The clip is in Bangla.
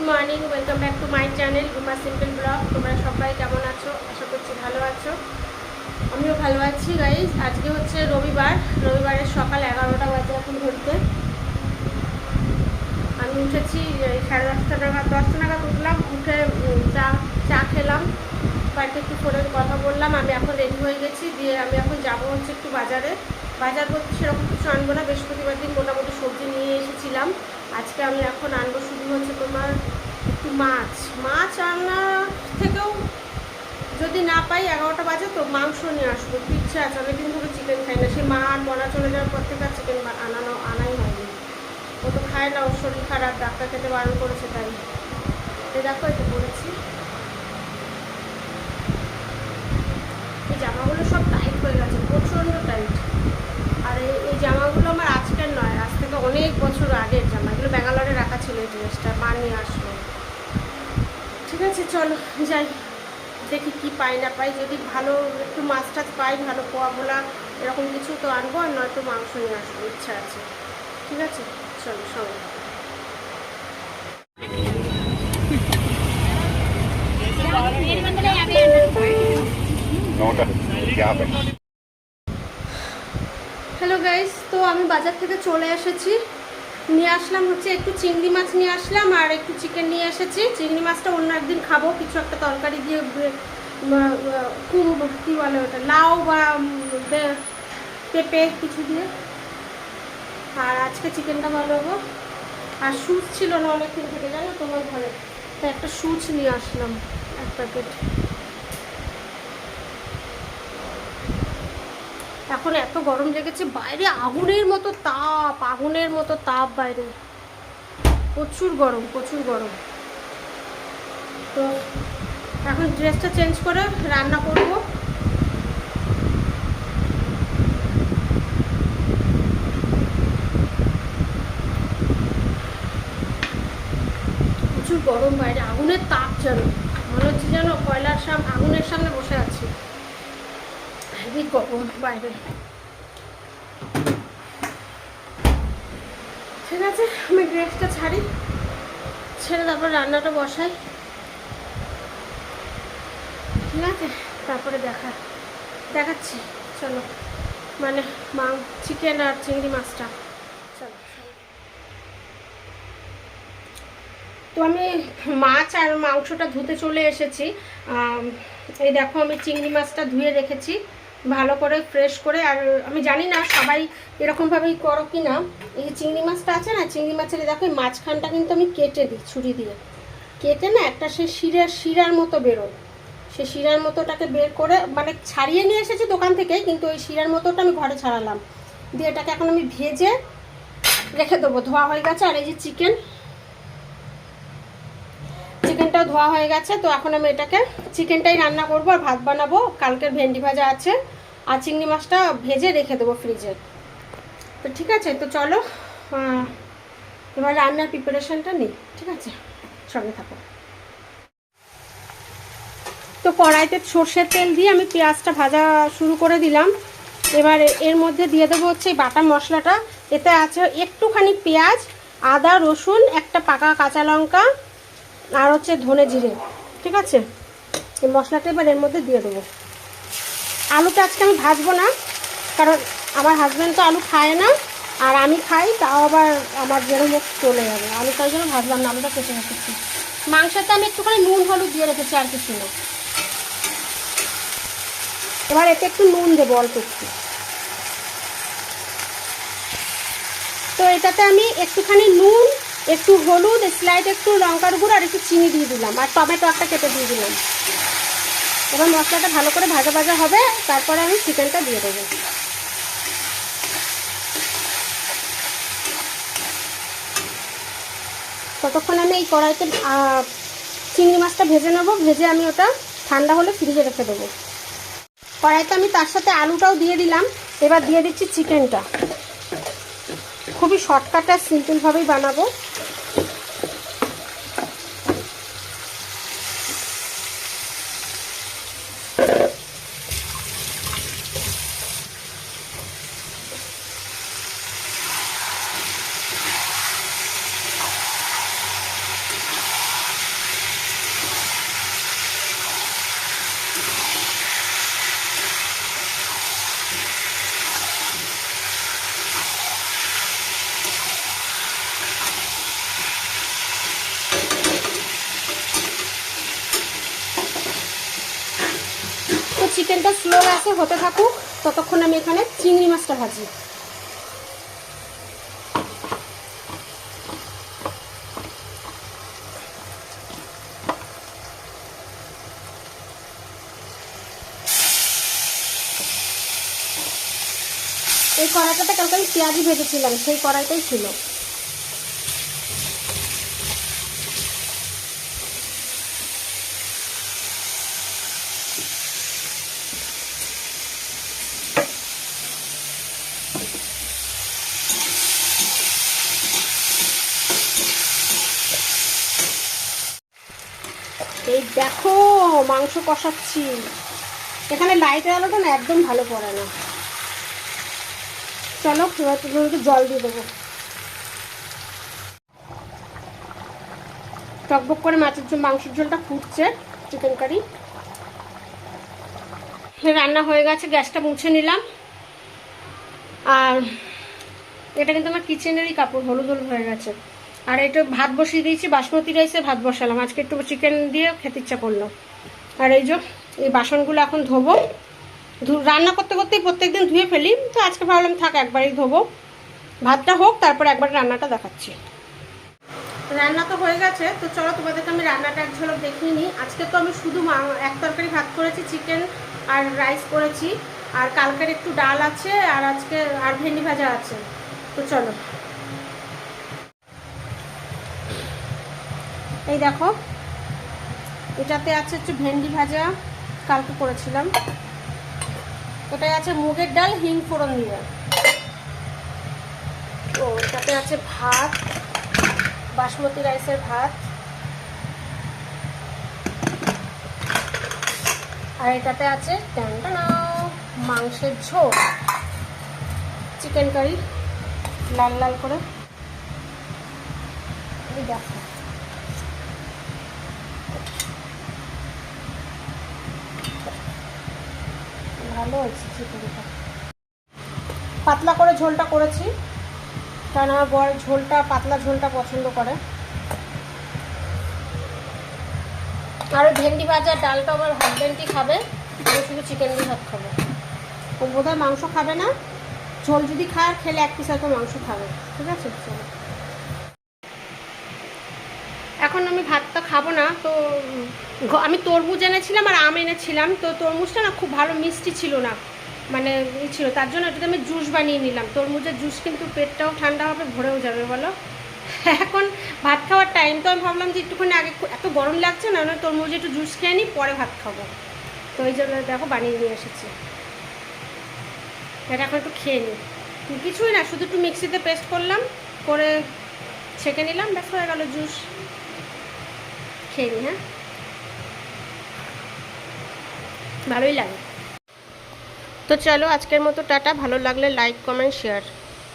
Morning, welcome back to my channel Ruma simple blog. তোমরা সবাই কেমন আছো? আশা করছি ভালো আছো। আমিও ভালো আছি গাইজ। আজকে হচ্ছে রবিবারের সকাল 11টা বাজে এখন ঘুরতে। আমি উঠেছি 10:30 নাগাদ উঠলাম। উঠে চা খেলাম, বাড়িতে একটু ফোনের কথা বললাম। আমি এখন রেডি হয়ে গেছি, দিয়ে আমি এখন যাবো হচ্ছে একটু বাজার বলতে সেরকম কিছু আনবো না। বৃহস্পতিবার দিন মোটামুটি সবজি নিয়ে এসেছিলাম। আজকে আমি এখন আনবো শুধু হচ্ছে তোমার একটু মাছ আনার থেকেও যদি না পাই 11টা বাজে তো মাংস নিয়ে আসবো। একটু ইচ্ছা আছে, অনেকদিন ধরে চিকেন খাই না। সেই মা আর মনা চলে যাওয়ার পর থেকে আর চিকেন আনাই হয়নি। ও তো খায় না, ওর শরীর খারাপ, ডাক্তার খেতে বারণ করেছে। তাই দেখো এটা করেছি। এই জামাগুলো সব টাইট হয়ে গেছে, প্রচণ্ড টাইট। আর এই জামাগুলো আমার আজকের নয়, আজ থেকে অনেক বছর আগের জামা। এগুলো ব্যাঙ্গালোরে রাখা ছিল। এই ড্রেসটা মা নিয়ে আসলো। ঠিক আছে, চলো যাই, দেখি কি পাই না পাই। যদি ভালো একটু মাছ টাছ পাই, ভালো পোয়া ভোলা এরকম কিছু তো আনবো, আর নয়তো মাংস নিয়ে আসবো, ইচ্ছা আছে। ঠিক আছে, চলো সঙ্গে। হ্যালো গাইস, তো আমি বাজার থেকে চলে এসেছি। নিয়ে আসলাম হচ্ছে একটু চিংড়ি মাছ নিয়ে আসলাম, আর একটু চিকেন নিয়ে এসেছি। চিংড়ি মাছটা অন্য একদিন খাবো, কিছু একটা তরকারি দিয়ে, কী বলে ওটা, লাউ বা পেঁপে কিছু দিয়ে। আর আজকে চিকেনটা বানাবো। আর সুচ ছিল না অনেকদিন থেকে, জানো তোমার ঘরে, তো একটা সুচ নিয়ে আসলাম, এক প্যাকেট। এখন এত গরম লেগেছে বাইরে, আগুনের মতো তাপ বাইরে, প্রচুর গরম। তো এখন ড্রেসটা চেঞ্জ করে রান্না করব। প্রচুর গরম বাইরে, আগুনের তাপ, যেন মনে হচ্ছে যেন আগুনের সামনে বসে আছি। হেভি গরম বাইরে। ঠিক আছে, আমি ড্রেসটা ছেড়ে তারপর রান্নাটা বসাই। ঠিক আছে, তারপরে দেখাচ্ছি। চলো, মানে চিকেন আর চিংড়ি মাছটা। চলো, তো আমি মাছ আর মাংসটা ধুতে চলে এসেছি। এই দেখো, আমি চিংড়ি মাছটা ধুয়ে রেখেছি ভালো করে, ফ্রেশ করে। আর আমি জানি না সবাই এরকমভাবেই করো কি না। এই চিংড়ি মাছটা আছে না, চিংড়ি মাছের দেখো এই মাঝখানটা কিন্তু আমি কেটে দিই, ছুরি দিয়ে কেটে না, একটা সে শিরার মতো বেরোয়। সে শিরার মতোটাকে বের করে, মানে ছাড়িয়ে নিয়ে এসেছি দোকান থেকে, কিন্তু ওই শিরার মতোটা আমি ঘরে ছাড়ালাম। দিয়ে এটাকে এখন আমি ভেজে রেখে দেবো। ধোয়া হয়ে গেছে। আর এই যে চিকেনটাও ধোয়া হয়ে গেছে। তো এখন আমি চিকেনটাই রান্না করবো, আর ভাত বানাবো। কালকের ভেন্ডি ভাজা আছে, আর চিংড়ি মাছটা ভেজে রেখে দেবো ফ্রিজে। তো ঠিক আছে, তো চলো এবার রান্নার প্রিপারেশনটা নিই। ঠিক আছে, সঙ্গে থাকো। তো কড়াইতে সর্ষের তেল দিয়ে আমি পেঁয়াজটা ভাজা শুরু করে দিলাম। এবার এর মধ্যে দিয়ে দেবো হচ্ছে বাটা মশলাটা। এতে আছে একটুখানি পেঁয়াজ, আদা, রসুন, একটা পাকা কাঁচা লঙ্কা, আর হচ্ছে ধনে জিরে। ঠিক আছে, এই মশলাটা এবার এর মধ্যে দিয়ে দেবো। আলুটা আজকে আমি ভাজবো না, কারণ আমার হাজব্যান্ড তো আলু খায় না, আর আমি খাই, তাও আবার আমার যেরকম চলে যাবে। আলুটার জন্য ভাজলাম না, আলুটা কেটে রেখেছি। মাংসতে আমি একটুখানি নুন হলুদ দিয়ে রেখেছি, আর কিছু না। এবার এতে একটু নুন দেবো, অল্প একটু। তো এটাতে আমি একটুখানি নুন, একটু হলুদ, স্লাইড একটু লঙ্কার গুঁড়ো, আর একটু চিনি দিয়ে দিলাম, আর টমেটো একটা কেটে দিয়ে দিলাম। এবার মশলাটা ভালো করে ভাজা হবে, তারপরে আমি চিকেনটা দিয়ে দেবো। ততক্ষণ আমি এই কড়াইতে চিংড়ি মাছটা ভেজে নেবো। ভেজে আমি ওটা ঠান্ডা হলে ফ্রিজে রেখে দেবো। কড়াইতে আমি তার সাথে আলুটাও দিয়ে দিলাম। এবার দিয়ে দিচ্ছি চিকেনটা। খুবই শর্টকাট আর সিম্পলভাবেই বানাবো। চিকেনটা স্লো গ্যাসে হতে থাকুক, ততক্ষণ আমি এখানে চিংড়ি মাছটা ভাজি। এই কড়াইটাতে কালকে আমি পেঁয়াজি ভেজেছিলাম, সেই কড়াইটাই ছিল। এই দেখো মাংস কষাচ্ছি। এখানে লাইটের আলোটা না একদম ভালো পড়ে না। চলো এবার একটু জল দিয়ে দেবো। টকবক করে মাংসের ঝোলটা ফুটছে। চিকেন কারি রান্না হয়ে গেছে, গ্যাসটা মুছে নিলাম। আর এটা কিন্তু আমার কিচেনেরই কাপড়, হলুদ হলুদ হয়ে গেছে। আর এটা ভাত বসিয়ে দিয়েছি, বাসমতি রাইসে ভাত বসালাম, আজকে একটু চিকেন দিয়ে খেতে ইচ্ছা করলো। আর এই যে এই বাসনগুলো এখন ধোবো। রান্না করতে করতেই প্রত্যেকদিন ধুয়ে ফেলি, তো আজকে ভাবলাম থাক একবারই ধোবো। ভাতটা হোক, তারপর একবার রান্নাটা দেখাচ্ছি। রান্না তো হয়ে গেছে, তো চলো তোমাদেরকে আমি রান্নাটা এক ঝলক দেখিয়ে নিই। আজকে তো আমি শুধু এক তরকারি ভাত করেছি, চিকেন আর রাইস করেছি, আর কালকের একটু ডাল আছে, আর আজকে আর ভেন্ডি ভাজা আছে। তো চলো, এই দেখো এটাতে আছে হচ্ছে ভেন্ডি ভাজা, কালকে করেছিলাম। এটাই আছে মুগের ডাল হিং ফোড়ন দিয়ে। তো এটাতে আছে ভাত, বাসমতি রাইসের ভাত। আর এটাতে আছে মাংসের ঝোল, চিকেন কারি লাল লাল করে। দেখো ভালো হয়েছে চিকেনটা। পাতলা করে ঝোলটা করেছি, কারণ আমার বর ঝোলটা পাতলা ঝোলটা পছন্দ করে। আর ওই ভেন্ডি ভাজা ডালটা আমার হাজব্যান্ডই খাবে, আমি শুধু চিকেন দিয়ে ভাত খাবো। ও বোধহয় মাংস খাবে না, ঝোল যদি খায় আর খেলে এক পিস হয়তো মাংস খাবে। ঠিক আছে, চলো এখন আমি ভাতটা খাবো না। তো আমি তরমুজ এনেছিলাম আর আম এনেছিলাম, তো তরমুজটা না খুব ভালো মিষ্টি ছিল না, মানে ছিল, তার জন্য এটাতে আমি জুস বানিয়ে নিলাম। তরমুজের জুস কিন্তু পেটটাও ঠান্ডা হবে, ভরেও যাবে বলো। এখন ভাত খাওয়ার টাইম, তো আমি ভাবলাম যে একটুখানি আগে এত গরম লাগছে না, তরমুজে একটু জুস খেয়ে নিই, পরে ভাত খাবো। তো এই জন্য দেখো বানিয়ে নিয়ে এসেছি। এটা এখন একটু খেয়ে নিই, কিছুই না, শুধু একটু মিক্সিতে পেস্ট করলাম, করে ছেঁকে নিলাম, ব্যাস হয়ে গেল জুস। খেয়ে নিই, হ্যাঁ ভালোই লাগে। তো চলো আজকের মতো টাটা। ভালো লাগলে লাইক কমেন্ট শেয়ার।